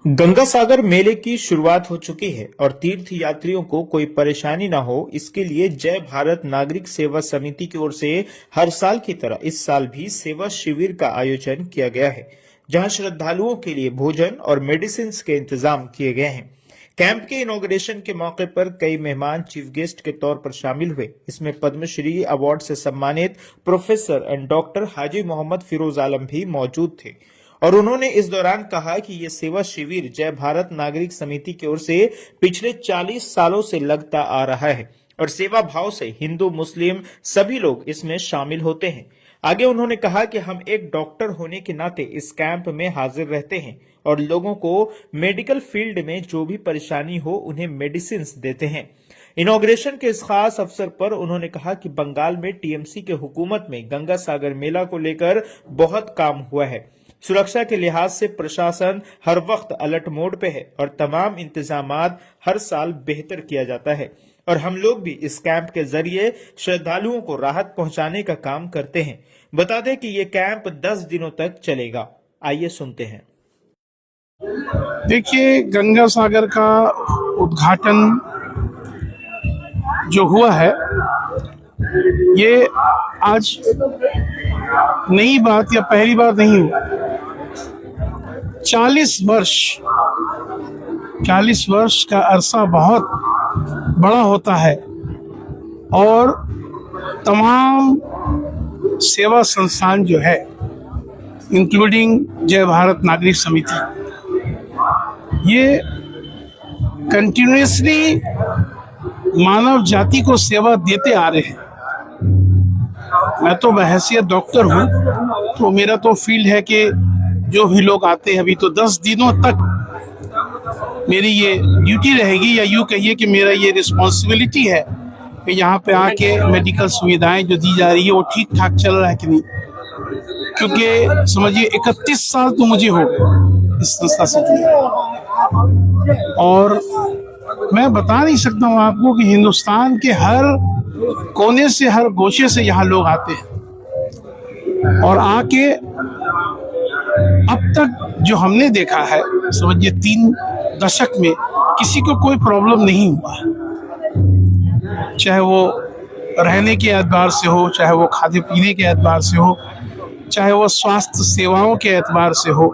गंगा सागर मेले की शुरुआत हो चुकी है और तीर्थ यात्रियों को कोई परेशानी न हो इसके लिए जय भारत नागरिक सेवा समिति की ओर से हर साल की तरह इस साल भी सेवा शिविर का आयोजन किया गया है, जहां श्रद्धालुओं के लिए भोजन और मेडिसिन के इंतजाम किए गए हैं। कैंप के इनॉग्रेशन के मौके पर कई मेहमान चीफ गेस्ट के तौर पर शामिल हुए। इसमें पद्मश्री अवार्ड से सम्मानित प्रोफेसर एंड डॉक्टर हाजी मोहम्मद फिरोज आलम भी मौजूद थे और उन्होंने इस दौरान कहा कि ये सेवा शिविर जय भारत नागरिक समिति की ओर से पिछले 40 सालों से लगता आ रहा है और सेवा भाव से हिंदू मुस्लिम सभी लोग इसमें शामिल होते हैं। आगे उन्होंने कहा कि हम एक डॉक्टर होने के नाते इस कैंप में हाजिर रहते हैं और लोगों को मेडिकल फील्ड में जो भी परेशानी हो उन्हें मेडिसिन देते हैं। इनॉग्रेशन के इस खास अवसर पर उन्होंने कहा कि बंगाल में टीएमसी के हुकूमत में गंगा सागर मेला को लेकर बहुत काम हुआ है। सुरक्षा के लिहाज से प्रशासन हर वक्त अलर्ट मोड पे है और तमाम इंतजामात हर साल बेहतर किया जाता है और हम लोग भी इस कैंप के जरिए श्रद्धालुओं को राहत पहुंचाने का काम करते हैं। बता दें कि ये कैंप 10 दिनों तक चलेगा। आइए सुनते हैं। देखिए, गंगा सागर का उद्घाटन जो हुआ है ये आज नई बात या पहली बार नहीं हुआ। 40 वर्ष का अरसा बहुत बड़ा होता है और तमाम सेवा संस्थान जो है इंक्लूडिंग जय भारत नागरिक समिति ये कंटिन्यूअसली मानव जाति को सेवा देते आ रहे हैं। मैं तो बहैसियत डॉक्टर हूँ तो मेरा तो फील्ड है कि जो भी लोग आते हैं, अभी तो 10 दिनों तक मेरी ये ड्यूटी रहेगी या यूँ कहिए कि मेरा ये रिस्पॉन्सिबिलिटी है कि यहाँ पे आके मेडिकल सुविधाएं जो दी जा रही है वो ठीक ठाक चल रहा है कि नहीं, क्योंकि समझिए 31 साल तो मुझे हो गए इस संस्था से जुड़े और मैं बता नहीं सकता हूँ आपको कि हिंदुस्तान के हर कोने से हर गोशे से यहाँ लोग आते हैं और आके अब तक जो हमने देखा है समझिए 3 दशक में किसी को कोई प्रॉब्लम नहीं हुआ, चाहे वो रहने के एतबार से हो, चाहे वो खाने पीने के एतबार से हो, चाहे वो स्वास्थ्य सेवाओं के एतबार से हो।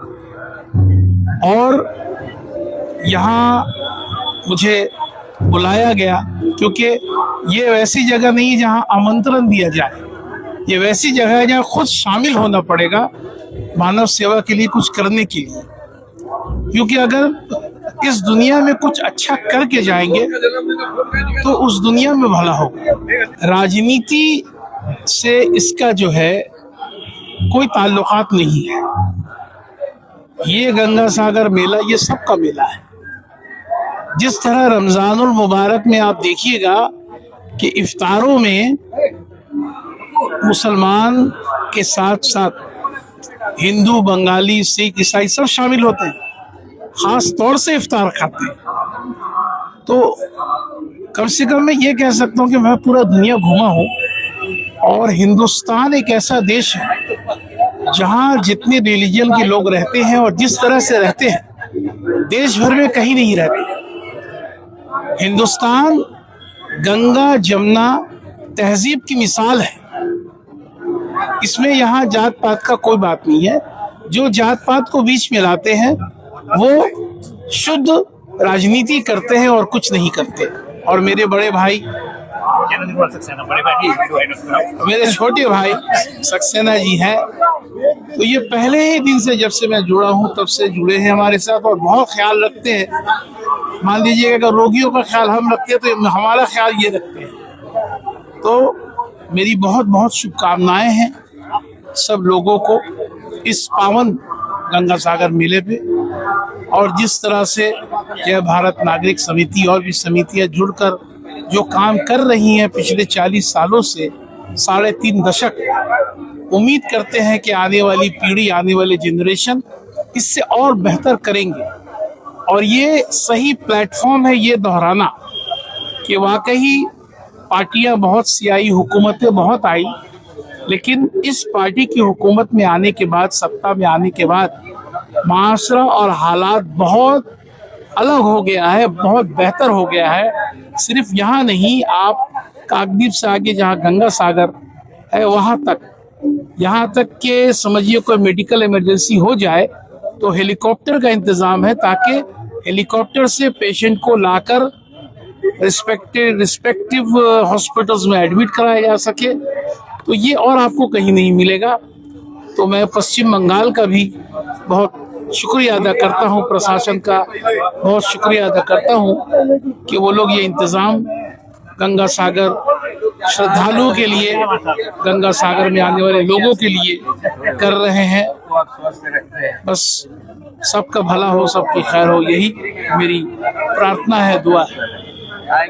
और यहाँ मुझे बुलाया गया क्योंकि ये वैसी जगह नहीं है जहाँ आमंत्रण दिया जाए, ये वैसी जगह है जहाँ खुद शामिल होना पड़ेगा मानव सेवा के लिए, कुछ करने के लिए। क्योंकि अगर इस दुनिया में कुछ अच्छा करके जाएंगे तो उस दुनिया में भला होगा। राजनीति से इसका जो है कोई ताल्लुकात नहीं है। ये गंगा सागर मेला ये सबका मेला है। जिस तरह रमजानुल मुबारक में आप देखिएगा कि इफ्तारों में मुसलमान के साथ साथ हिंदू, बंगाली, सिख, ईसाई सब शामिल होते हैं, खास तौर से इफ्तार खाते हैं। तो कम से कम मैं ये कह सकता हूँ कि मैं पूरा दुनिया घूमा हूँ और हिंदुस्तान एक ऐसा देश है जहाँ जितने रिलीजन के लोग रहते हैं और जिस तरह से रहते हैं देश भर में कहीं नहीं रहते। हिंदुस्तान गंगा जमुना तहजीब की मिसाल है। इसमें यहाँ जात पात का कोई बात नहीं है। जो जात पात को बीच में लाते हैं वो शुद्ध राजनीति करते हैं और कुछ नहीं करते। और मेरे बड़े भाई, मेरे छोटे भाई सक्सेना जी हैं, तो ये पहले ही दिन से जब से मैं जुड़ा हूँ तब से जुड़े हैं हमारे साथ और बहुत ख्याल रखते हैं। मान लीजिए अगर रोगियों का ख्याल हम रखते हैं तो हमारा ख्याल ये रखते हैं। तो मेरी बहुत बहुत शुभकामनाएं हैं सब लोगों को इस पावन गंगा सागर मेले पे। और जिस तरह से जय भारत नागरिक समिति और भी समितियां जुड़कर जो काम कर रही हैं पिछले 40 सालों से 3.5 दशक, उम्मीद करते हैं कि आने वाली पीढ़ी, आने वाले जनरेशन इससे और बेहतर करेंगे। और ये सही प्लेटफॉर्म है ये दोहराना कि वाकई पार्टियां बहुत सी आई, हुकूमतें बहुत आई, लेकिन इस पार्टी की हुकूमत में आने के बाद, सत्ता में आने के बाद माशरा और हालात बहुत अलग हो गया है, बहुत बेहतर हो गया है। सिर्फ यहाँ नहीं, आप काकद्वीप से आगे जहाँ गंगा सागर है वहाँ तक, यहाँ तक के समझिए कोई मेडिकल इमरजेंसी हो जाए तो हेलीकॉप्टर का इंतजाम है, ताकि हेलीकॉप्टर से पेशेंट को लाकर रिस्पेक्टिव हॉस्पिटल्स में एडमिट कराया जा सके। तो ये और आपको कहीं नहीं मिलेगा। तो मैं पश्चिम बंगाल का भी बहुत शुक्रिया अदा करता हूँ, प्रशासन का बहुत शुक्रिया अदा करता हूँ कि वो लोग ये इंतज़ाम गंगा सागर श्रद्धालुओं के लिए, गंगा सागर में आने वाले लोगों के लिए कर रहे हैं। बस सबका भला हो, सबकी खैर हो, यही मेरी प्रार्थना है, दुआ है।